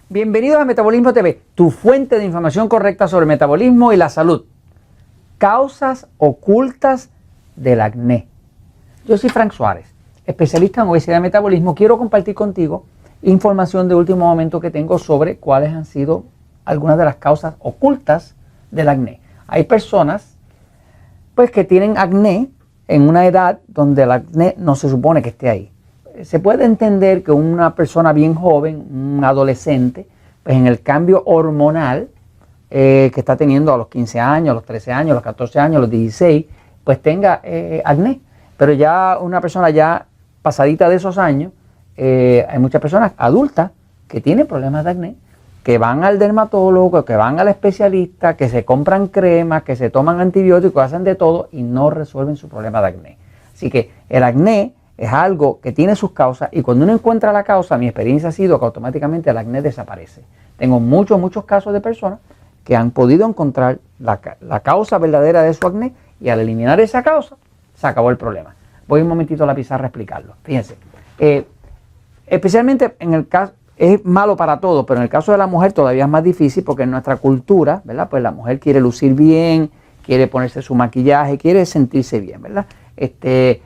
Bienvenidos a Metabolismo TV, tu fuente de información correcta sobre el metabolismo y la salud. Causas ocultas del acné. Yo soy Frank Suárez, especialista en obesidad y metabolismo. Quiero compartir contigo información de último momento que tengo sobre cuáles han sido algunas de las causas ocultas del acné. Hay personas pues que tienen acné en una edad donde el acné no se supone que esté ahí. Se puede entender que una persona bien joven, un adolescente, pues en el cambio hormonal que está teniendo a los 15 años, a los 13 años, a los 14 años, a los 16, pues tenga acné. Pero ya una persona ya pasadita de esos años, hay muchas personas adultas que tienen problemas de acné, que van al dermatólogo, que van al especialista, que se compran cremas, que se toman antibióticos, hacen de todo y no resuelven su problema de acné. Así que el acné es algo que tiene sus causas y cuando uno encuentra la causa, mi experiencia ha sido que automáticamente el acné desaparece. Tengo muchos casos de personas que han podido encontrar la causa verdadera de su acné y al eliminar esa causa, se acabó el problema. Voy un momentito a la pizarra a explicarlo. Fíjense, especialmente en el caso, es malo para todo, pero en el caso de la mujer todavía es más difícil porque en nuestra cultura, ¿verdad? Pues la mujer quiere lucir bien, quiere ponerse su maquillaje, quiere sentirse bien, ¿verdad?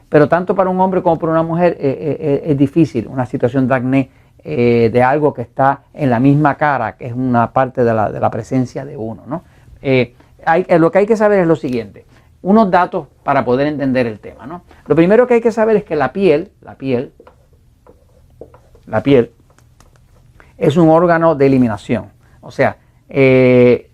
Pero tanto para un hombre como para una mujer es difícil una situación de acné de algo que está en la misma cara, que es una parte de la presencia de uno, ¿no? Lo que hay que saber es lo siguiente, unos datos para poder entender el tema, ¿no? Lo primero que hay que saber es que la piel es un órgano de eliminación. O sea, el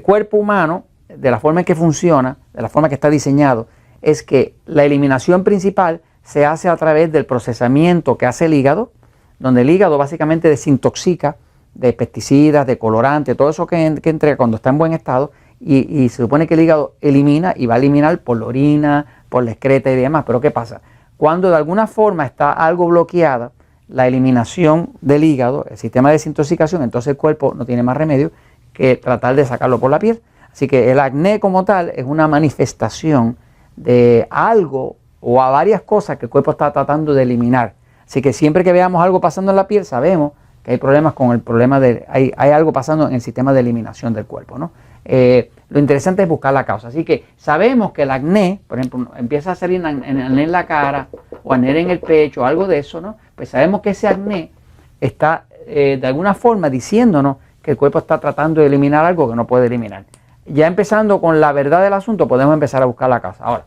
cuerpo humano, de la forma en que funciona, de la forma que está diseñado, es que la eliminación principal se hace a través del procesamiento que hace el hígado, donde el hígado básicamente desintoxica de pesticidas, de colorantes, todo eso que entrega cuando está en buen estado, y se supone que el hígado elimina y va a eliminar por la orina, por la excreta y demás. Pero ¿qué pasa? Cuando de alguna forma está algo bloqueada, la eliminación del hígado, el sistema de desintoxicación, entonces el cuerpo no tiene más remedio que tratar de sacarlo por la piel. Así que el acné como tal es una manifestación de algo o a varias cosas que el cuerpo está tratando de eliminar. Así que siempre que veamos algo pasando en la piel, sabemos que hay problemas con el problema hay algo pasando en el sistema de eliminación del cuerpo, ¿no? Lo interesante es buscar la causa. Así que sabemos que el acné, por ejemplo, empieza a salir acné en la cara o acné en el pecho, algo de eso, ¿no? Pues sabemos que ese acné está de alguna forma diciéndonos que el cuerpo está tratando de eliminar algo que no puede eliminar. Ya empezando con la verdad del asunto, podemos empezar a buscar la causa. Ahora,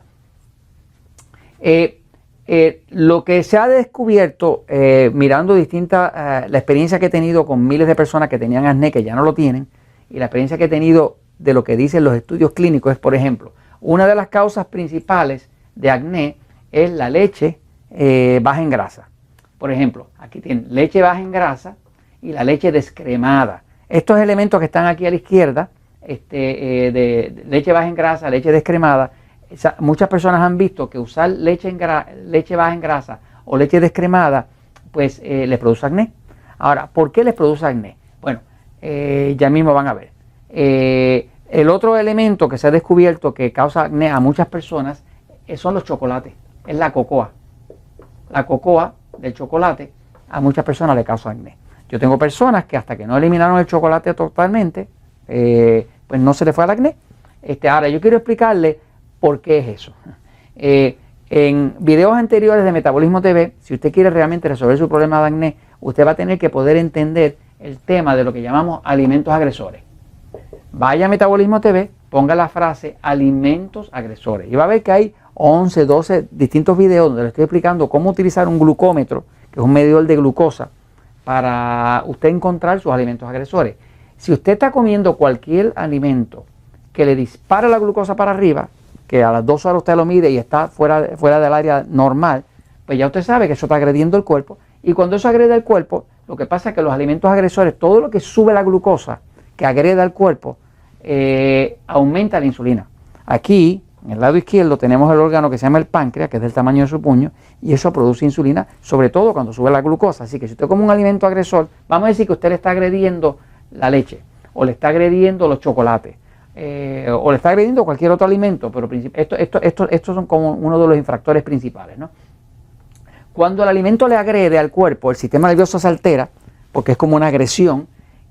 lo que se ha descubierto mirando la experiencia que he tenido con miles de personas que tenían acné, que ya no lo tienen, y la experiencia que he tenido de lo que dicen los estudios clínicos es, por ejemplo, una de las causas principales de acné es la leche baja en grasa. Por ejemplo, aquí tienen leche baja en grasa y la leche descremada. Estos elementos que están aquí a la izquierda, de leche baja en grasa, leche descremada, muchas personas han visto que usar leche baja en grasa o leche descremada, pues les produce acné. Ahora, ¿por qué les produce acné? Bueno, ya mismo van a ver. El otro elemento que se ha descubierto que causa acné a muchas personas son los chocolates, es la cocoa. La cocoa del chocolate a muchas personas le causa acné. Yo tengo personas que hasta que no eliminaron el chocolate totalmente, pues no se le fue al acné. Ahora yo quiero explicarle por qué es eso. En videos anteriores de Metabolismo TV, si usted quiere realmente resolver su problema de acné, usted va a tener que poder entender el tema de lo que llamamos alimentos agresores. Vaya a Metabolismo TV, ponga la frase alimentos agresores y va a ver que hay 11, 12 distintos videos donde le estoy explicando cómo utilizar un glucómetro, que es un medidor de glucosa, para usted encontrar sus alimentos agresores. Si usted está comiendo cualquier alimento que le dispara la glucosa para arriba, que a las 2 horas usted lo mide y está fuera del área normal, pues ya usted sabe que eso está agrediendo el cuerpo. Y cuando eso agrede el cuerpo, lo que pasa es que los alimentos agresores, todo lo que sube la glucosa, que agreda al cuerpo, aumenta la insulina. Aquí, en el lado izquierdo, tenemos el órgano que se llama el páncreas, que es del tamaño de su puño, y eso produce insulina, sobre todo cuando sube la glucosa. Así que si usted come un alimento agresor, vamos a decir que usted le está agrediendo la leche, o le está agrediendo los chocolates, o le está agrediendo cualquier otro alimento, pero estos son como uno de los infractores principales, ¿no? Cuando el alimento le agrede al cuerpo, el sistema nervioso se altera, porque es como una agresión,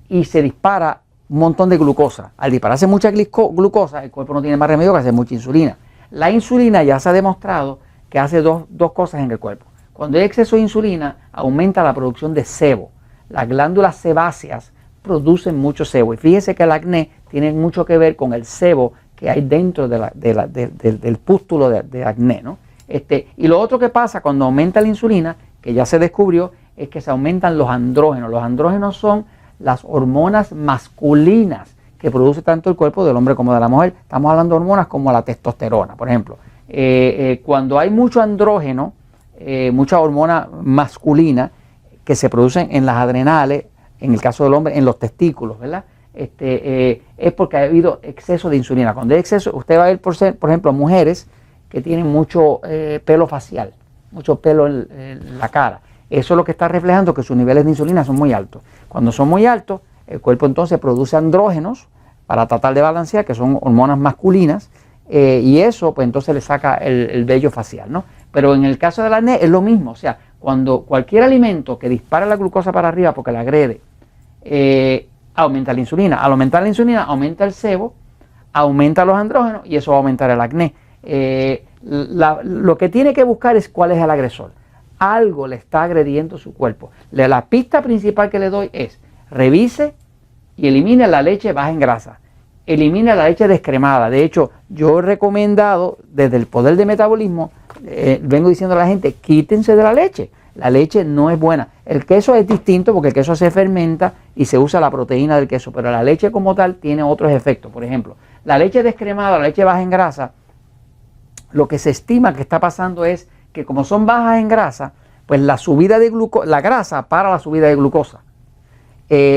y se dispara un montón de glucosa. Al dispararse mucha glucosa, el cuerpo no tiene más remedio que hacer mucha insulina. La insulina ya se ha demostrado que hace dos cosas en el cuerpo. Cuando hay exceso de insulina, aumenta la producción de sebo. Las glándulas sebáceas producen mucho sebo. Y fíjese que el acné tiene mucho que ver con el sebo que hay dentro del pústulo de acné, ¿no? Y lo otro que pasa cuando aumenta la insulina, que ya se descubrió, es que se aumentan los andrógenos. Los andrógenos son las hormonas masculinas que produce tanto el cuerpo del hombre como de la mujer. Estamos hablando de hormonas como la testosterona, por ejemplo. Cuando hay mucho andrógeno, mucha hormona masculina que se producen en las adrenales, en el caso del hombre, en los testículos, ¿verdad? Es porque ha habido exceso de insulina. Cuando hay exceso, usted va a ver, por ejemplo, mujeres que tienen mucho pelo facial, mucho pelo en la cara. Eso es lo que está reflejando que sus niveles de insulina son muy altos. Cuando son muy altos, el cuerpo entonces produce andrógenos para tratar de balancear, que son hormonas masculinas, y eso pues entonces le saca el vello facial, ¿no? Pero en el caso del acné es lo mismo, o sea, cuando cualquier alimento que dispara la glucosa para arriba porque la agrede, aumenta la insulina. Al aumentar la insulina, aumenta el sebo, aumenta los andrógenos y eso va a aumentar el acné. Lo que tiene que buscar es cuál es el agresor. Algo le está agrediendo su cuerpo. La pista principal que le doy es: revise y elimine la leche baja en grasa. Elimina la leche descremada. De hecho, yo he recomendado desde el poder de metabolismo, vengo diciendo a la gente, quítense de la leche. La leche no es buena. El queso es distinto porque el queso se fermenta y se usa la proteína del queso, pero la leche como tal tiene otros efectos. Por ejemplo, la leche descremada, la leche baja en grasa, lo que se estima que está pasando es que como son bajas en grasa, pues la subida de la grasa para la subida de glucosa.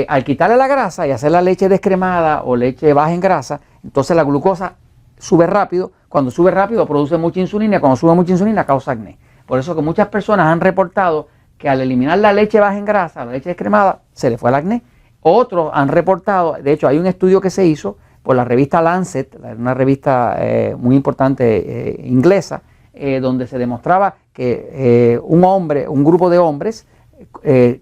Al quitarle la grasa y hacer la leche descremada o leche baja en grasa, entonces la glucosa sube rápido. Cuando sube rápido produce mucha insulina y cuando sube mucha insulina causa acné. Por eso que muchas personas han reportado que al eliminar la leche baja en grasa, la leche descremada, se le fue el acné. Otros han reportado, de hecho hay un estudio que se hizo por la revista Lancet, una revista muy importante inglesa, donde se demostraba que un grupo de hombres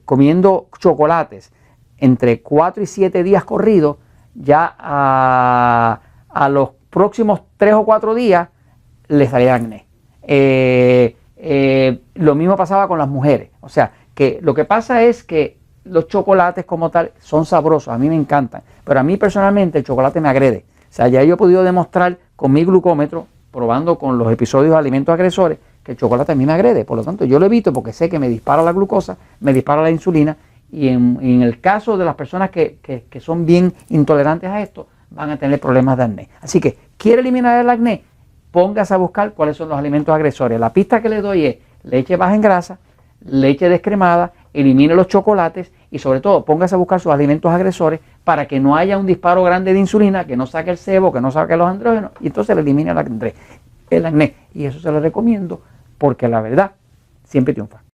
comiendo chocolates entre 4 y 7 días corridos, ya a los próximos 3 o 4 días les salía acné. Lo mismo pasaba con las mujeres. O sea, que lo que pasa es que los chocolates como tal son sabrosos, a mí me encantan, pero a mí personalmente el chocolate me agrede. O sea, ya yo he podido demostrar con mi glucómetro, probando con los episodios de alimentos agresores, que el chocolate a mí me agrede. Por lo tanto, yo lo evito porque sé que me dispara la glucosa, me dispara la insulina, y en el caso de las personas que son bien intolerantes a esto, van a tener problemas de acné. Así que, ¿quiere eliminar el acné? Póngase a buscar cuáles son los alimentos agresores. La pista que le doy es leche baja en grasa, leche descremada, elimine los chocolates y sobre todo póngase a buscar sus alimentos agresores para que no haya un disparo grande de insulina, que no saque el sebo, que no saque los andrógenos y entonces le elimine el acné. Y eso se lo recomiendo porque la verdad siempre triunfa.